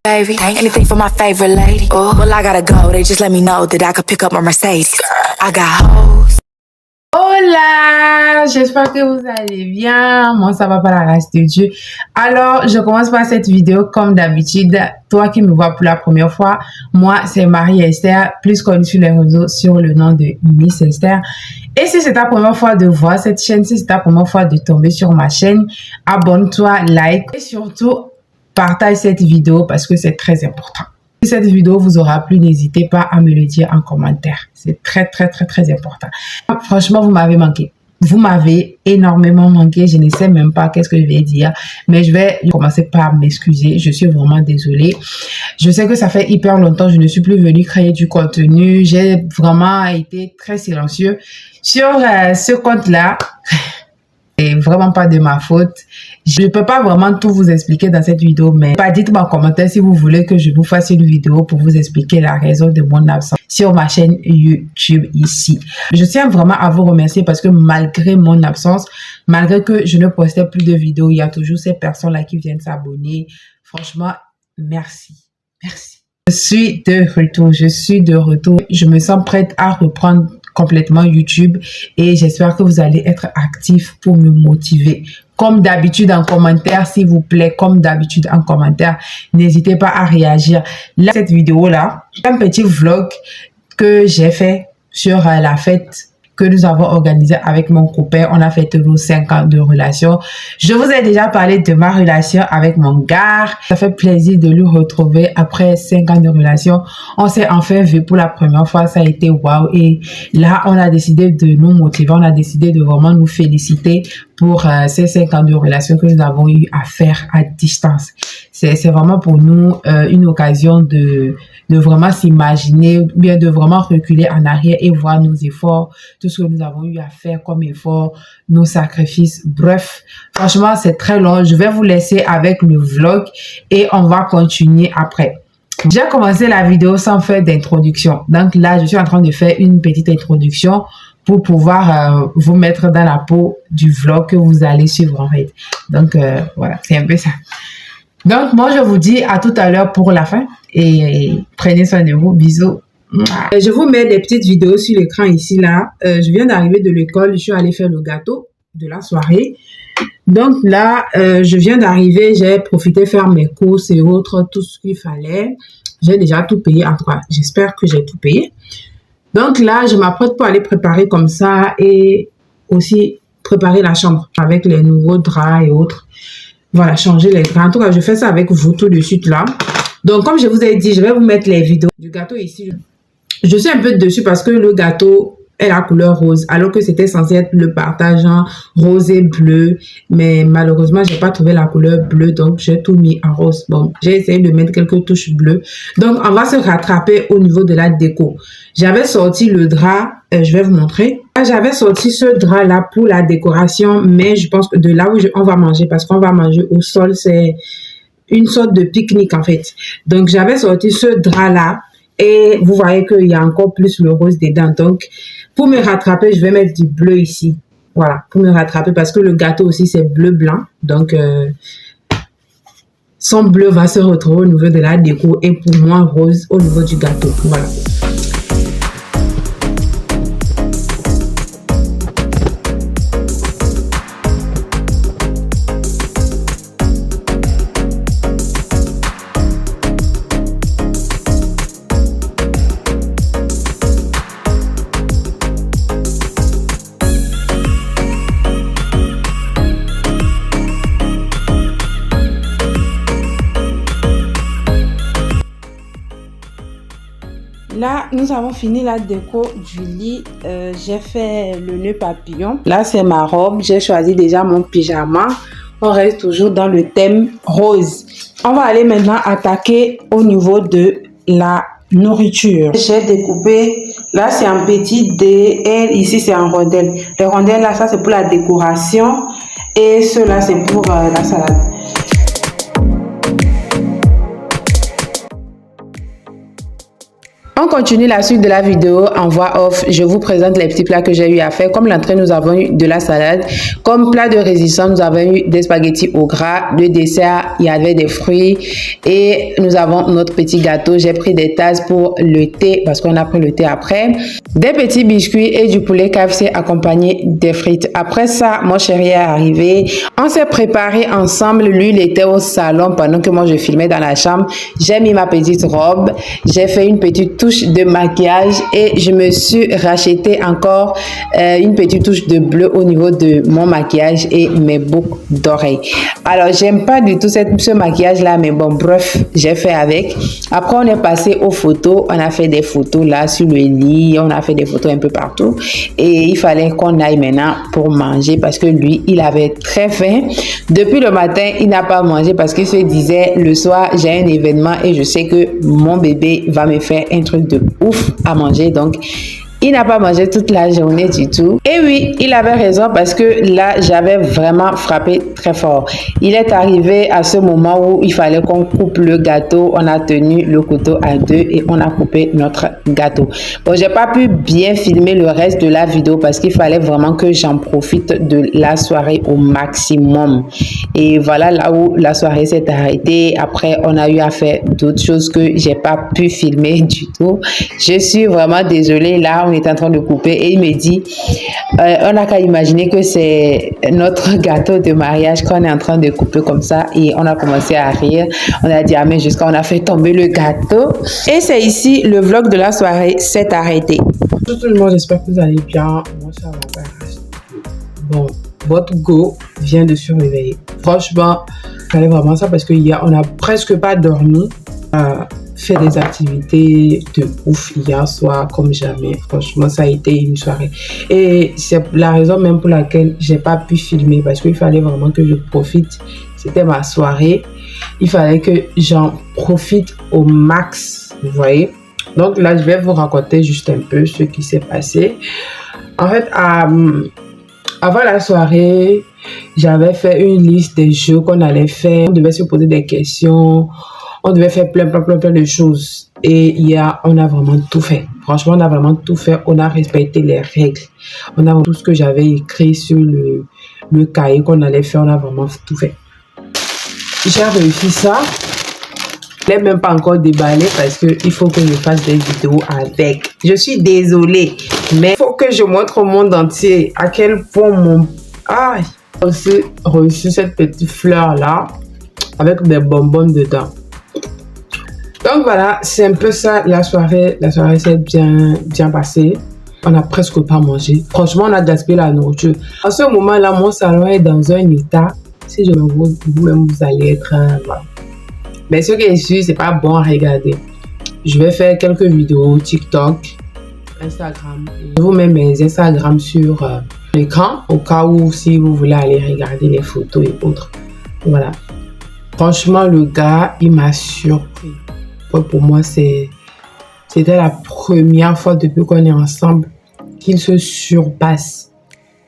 Baby, anything for my favorite lady. Well, I gotta go. They just let me know that I could pick up my Mercedes. I got hoes. Hola, j'espère que vous allez bien. Moi, ça va par la grâce de Dieu. Alors, je commence par cette vidéo comme d'habitude. Toi qui me vois pour la première fois, moi, c'est Marie-Esther, plus connue sur les réseaux sur le nom de Miss Esther. Et si c'est ta première fois de voir cette chaîne, si c'est ta première fois de tomber sur ma chaîne, abonne-toi, like et surtout, partage cette vidéo parce que c'est très important. Si cette vidéo vous aura plu, n'hésitez pas à me le dire en commentaire. C'est très important. Franchement, vous m'avez manqué. Vous m'avez énormément manqué. Je ne sais même pas qu'est-ce que je vais dire. Mais je vais commencer par m'excuser. Je suis vraiment désolée. Je sais que ça fait hyper longtemps. Je ne suis plus venue créer du contenu. J'ai vraiment été très silencieux sur ce compte-là. C'est vraiment pas de ma faute. Je ne peux pas vraiment tout vous expliquer dans cette vidéo, mais dites-moi en commentaire si vous voulez que je vous fasse une vidéo pour vous expliquer la raison de mon absence sur ma chaîne YouTube ici. Je tiens vraiment à vous remercier parce que malgré mon absence, malgré que je ne postais plus de vidéos, il y a toujours ces personnes-là qui viennent s'abonner. Franchement, merci. Merci. Je suis de retour. Je me sens prête à reprendre complètement YouTube et j'espère que vous allez être actifs pour me motiver. Comme d'habitude en commentaire, s'il vous plaît, comme d'habitude en commentaire, n'hésitez pas à réagir. Là, cette vidéo-là, un petit vlog que j'ai fait sur la fête que nous avons organisé avec mon copain. On a fêté nos 5 ans de relation. Je vous ai déjà parlé de ma relation avec mon gars. Ça fait plaisir de le retrouver après 5 ans de relation. On s'est enfin vu pour la première fois. Ça a été waouh. Et là, on a décidé de nous motiver. On a décidé de vraiment nous féliciter pour ces 5 ans de relation que nous avons eu à faire à distance. C'est vraiment pour nous une occasion de vraiment s'imaginer, bien de vraiment reculer en arrière et voir nos efforts, tout ce que nous avons eu à faire comme effort, nos sacrifices. Bref, franchement, c'est très long. Je vais vous laisser avec le vlog et on va continuer après. J'ai commencé la vidéo sans faire d'introduction. Donc là, je suis en train de faire une petite introduction pour pouvoir vous mettre dans la peau du vlog que vous allez suivre en fait. Donc voilà, c'est un peu ça. Donc moi, je vous dis à tout à l'heure pour la fin et prenez soin de vous. Bisous. Je vous mets des petites vidéos sur l'écran ici là. Je viens d'arriver de l'école, je suis allée faire le gâteau de la soirée. Donc là, je viens d'arriver, j'ai profité faire mes courses et autres, tout ce qu'il fallait. J'ai déjà tout payé en tout cas. J'espère que j'ai tout payé. Donc là, je m'apprête pour aller préparer comme ça et aussi préparer la chambre avec les nouveaux draps et autres. Voilà, changer les draps. En tout cas, je fais ça avec vous tout de suite là. Donc, comme je vous ai dit, je vais vous mettre les vidéos du gâteau ici. Je suis un peu dessus parce que le gâteau est la couleur rose, alors que c'était censé être le partage en rose et bleu. Mais malheureusement, j'ai pas trouvé la couleur bleue, donc j'ai tout mis en rose. Bon, j'ai essayé de mettre quelques touches bleues. Donc, on va se rattraper au niveau de la déco. J'avais sorti le drap, je vais vous montrer. J'avais sorti ce drap-là pour la décoration, mais je pense que de là où on va manger, parce qu'on va manger au sol, c'est une sorte de pique-nique en fait. Donc, j'avais sorti ce drap-là et vous voyez qu'il y a encore plus le rose dedans. Donc, pour me rattraper, je vais mettre du bleu ici. Voilà, pour me rattraper parce que le gâteau aussi, c'est bleu-blanc. Donc, son bleu va se retrouver au niveau de la déco et pour moi, rose au niveau du gâteau. Voilà. Là, nous avons fini la déco du lit. J'ai fait le nœud papillon. Là, c'est ma robe. J'ai choisi déjà mon pyjama. On reste toujours dans le thème rose. On va aller maintenant attaquer au niveau de la nourriture. J'ai découpé. Là, c'est en petit dé et ici, c'est en rondelle. Les rondelles, là, ça, c'est pour la décoration. Et ceux-là, c'est pour la salade. On continue la suite de la vidéo en voix off. Je vous présente les petits plats que j'ai eu à faire. Comme l'entrée, nous avons eu de la salade. Comme plat de résistance, nous avons eu des spaghettis au gras. Le dessert, il y avait des fruits. Et nous avons notre petit gâteau. J'ai pris des tasses pour le thé parce qu'on a pris le thé après. Des petits biscuits et du poulet KFC accompagné des frites. Après ça, mon chéri est arrivé. On s'est préparé ensemble. Lui, il était au salon pendant que moi, je filmais dans la chambre. J'ai mis ma petite robe. J'ai fait une petite touche de maquillage et je me suis racheté encore une petite touche de bleu au niveau de mon maquillage et mes boucles d'oreilles. Alors, j'aime pas du tout ce maquillage-là, mais bon, bref, j'ai fait avec. Après, on est passé aux photos. On a fait des photos là sur le lit. On a fait des photos un peu partout. Et il fallait qu'on aille maintenant pour manger parce que lui, il avait très faim. Depuis le matin, il n'a pas mangé parce qu'il se disait, le soir, j'ai un événement et je sais que mon bébé va me faire un truc de ouf à manger. Donc, il n'a pas mangé toute la journée du tout. Et oui, il avait raison parce que là, j'avais vraiment frappé très fort. Il est arrivé à ce moment où il fallait qu'on coupe le gâteau. On a tenu le couteau à deux et on a coupé notre gâteau. Bon, j'ai pas pu bien filmer le reste de la vidéo parce qu'il fallait vraiment que j'en profite de la soirée au maximum. Et voilà là où la soirée s'est arrêtée. Après, on a eu à faire d'autres choses que j'ai pas pu filmer du tout. Je suis vraiment désolée. Là, on est en train de couper et il me dit on n'a qu'à imaginer que c'est notre gâteau de mariage qu'on est en train de couper comme ça et on a commencé à rire. On a dit ah mais jusqu'à on a fait tomber le gâteau et c'est ici le vlog de la soirée s'est arrêté. Bonjour tout le monde, j'espère que vous allez bien. Moi ça va pas. Bon, votre go vient de se réveiller. Franchement, il fallait vraiment ça parce qu'hier on n'a presque pas dormi. Fait des activités de ouf hier soir comme jamais. Franchement, ça a été une soirée. Et c'est la raison même pour laquelle j'ai pas pu filmer parce qu'il fallait vraiment que je profite. C'était ma soirée. Il fallait que j'en profite au max. Vous voyez? Donc là, je vais vous raconter juste un peu ce qui s'est passé. En fait, avant la soirée, j'avais fait une liste des jeux qu'on allait faire. On devait se poser des questions. On devait faire plein de choses. Et hier, on a vraiment tout fait. Franchement, on a vraiment tout fait. On a respecté les règles. On a tout ce que j'avais écrit sur le cahier qu'on allait faire. On a vraiment tout fait. J'ai réussi ça. Je ne l'ai même pas encore déballé parce qu'il faut que je fasse des vidéos avec. Je suis désolée. Mais il faut que je montre au monde entier à quel point mon... Ah, j'ai aussi reçu cette petite fleur-là avec des bonbons dedans. Donc voilà, c'est un peu ça la soirée. La soirée s'est bien passée. On n'a presque pas mangé. Franchement, on a gaspillé la nourriture. En ce moment-là, mon salon est dans un état. Si je me vois, vous-même, vous allez être... voilà. Mais ce qui est sûr, c'est pas bon à regarder. Je vais faire quelques vidéos TikTok, Instagram. Je vous mets mes Instagram sur l'écran au cas où si vous voulez aller regarder les photos et autres. Voilà. Franchement, le gars, il m'a surpris. Pour moi, c'était la première fois depuis qu'on est ensemble qu'il se surpasse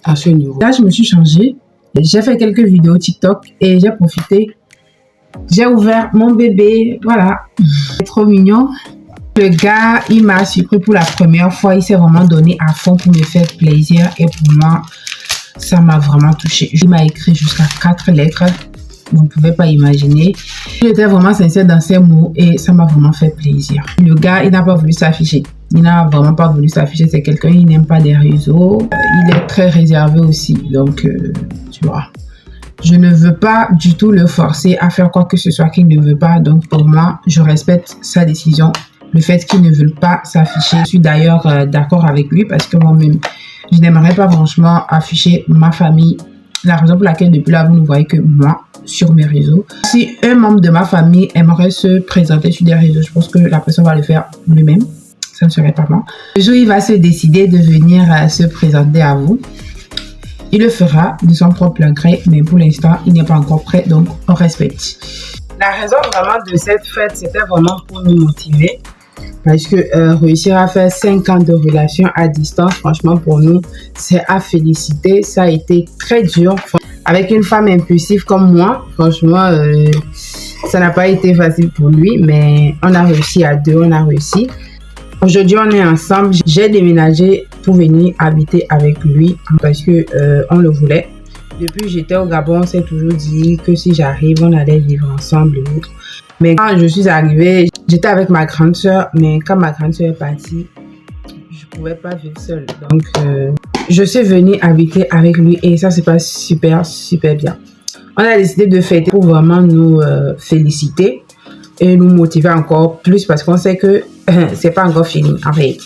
à ce niveau. Là, je me suis changée. J'ai fait quelques vidéos TikTok et j'ai profité. J'ai ouvert mon bébé. Voilà. C'est trop mignon. Le gars, il m'a surpris pour la première fois. Il s'est vraiment donné à fond pour me faire plaisir. Et pour moi, ça m'a vraiment touchée. Il m'a écrit jusqu'à 4 lettres. Vous ne pouvez pas imaginer. Il était vraiment sincère dans ses mots et ça m'a vraiment fait plaisir. Le gars, il n'a pas voulu s'afficher. Il n'a vraiment pas voulu s'afficher. C'est quelqu'un qui n'aime pas des réseaux. Il est très réservé aussi. Donc, tu vois, je ne veux pas du tout le forcer à faire quoi que ce soit qu'il ne veut pas. Donc, pour moi, je respecte sa décision. Le fait qu'il ne veut pas s'afficher. Je suis d'ailleurs d'accord avec lui parce que moi-même, je n'aimerais pas franchement afficher ma famille. La raison pour laquelle depuis là, vous ne voyez que moi sur mes réseaux. Si un membre de ma famille aimerait se présenter sur des réseaux, je pense que la personne va le faire lui-même. Ça ne serait pas moi. Le jour où il va se décider de venir se présenter à vous, il le fera de son propre gré, mais pour l'instant, il n'est pas encore prêt, donc on respecte. La raison vraiment de cette fête, c'était vraiment pour nous motiver. Parce que réussir à faire 5 ans de relation à distance, franchement, pour nous, c'est à féliciter. Ça a été très dur. Avec une femme impulsive comme moi, franchement, ça n'a pas été facile pour lui. Mais on a réussi à deux, on a réussi. Aujourd'hui, on est ensemble. J'ai déménagé pour venir habiter avec lui parce que on le voulait. Depuis que j'étais au Gabon, on s'est toujours dit que si j'arrive, on allait vivre ensemble et autres. Mais quand je suis arrivée, j'étais avec ma grande soeur. Mais quand ma grande soeur est partie, je pouvais pas vivre seule. Donc, je suis venue habiter avec lui et ça se passe super bien. On a décidé de fêter pour vraiment nous féliciter et nous motiver encore plus parce qu'on sait que c'est pas encore fini. En fait,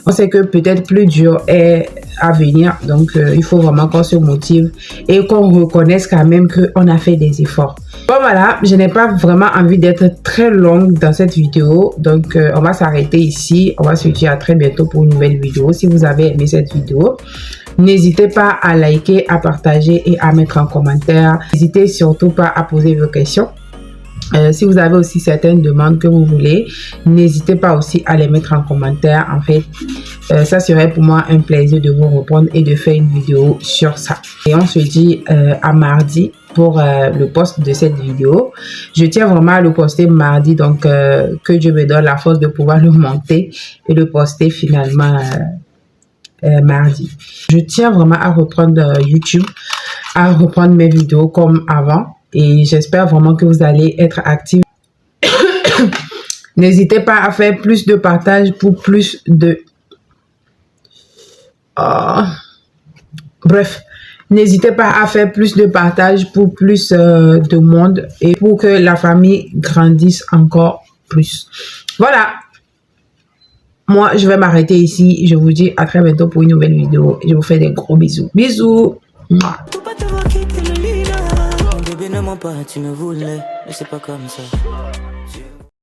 on sait que peut-être plus dur est à venir. Donc, il faut vraiment qu'on se motive et qu'on reconnaisse quand même qu'on a fait des efforts. Bon, voilà, je n'ai pas vraiment envie d'être très longue dans cette vidéo. Donc, on va s'arrêter ici. On va se dire à très bientôt pour une nouvelle vidéo. Si vous avez aimé cette vidéo, n'hésitez pas à liker, à partager et à mettre en commentaire. N'hésitez surtout pas à poser vos questions. Si vous avez aussi certaines demandes que vous voulez, n'hésitez pas aussi à les mettre en commentaire. En fait, ça serait pour moi un plaisir de vous répondre et de faire une vidéo sur ça. Et on se dit à mardi pour le post de cette vidéo. Je tiens vraiment à le poster mardi, donc que Dieu me donne la force de pouvoir le monter et le poster finalement mardi. Je tiens vraiment à reprendre YouTube, à reprendre mes vidéos comme avant. Et j'espère vraiment que vous allez être actifs. N'hésitez pas à faire plus de partage pour plus de... Bref, n'hésitez pas à faire plus de partage pour plus de monde et pour que la famille grandisse encore plus. Voilà. Moi, je vais m'arrêter ici. Je vous dis à très bientôt pour une nouvelle vidéo. Et je vous fais des gros bisous. Bisous. Ne mens pas, tu me voulais, mais c'est pas comme ça.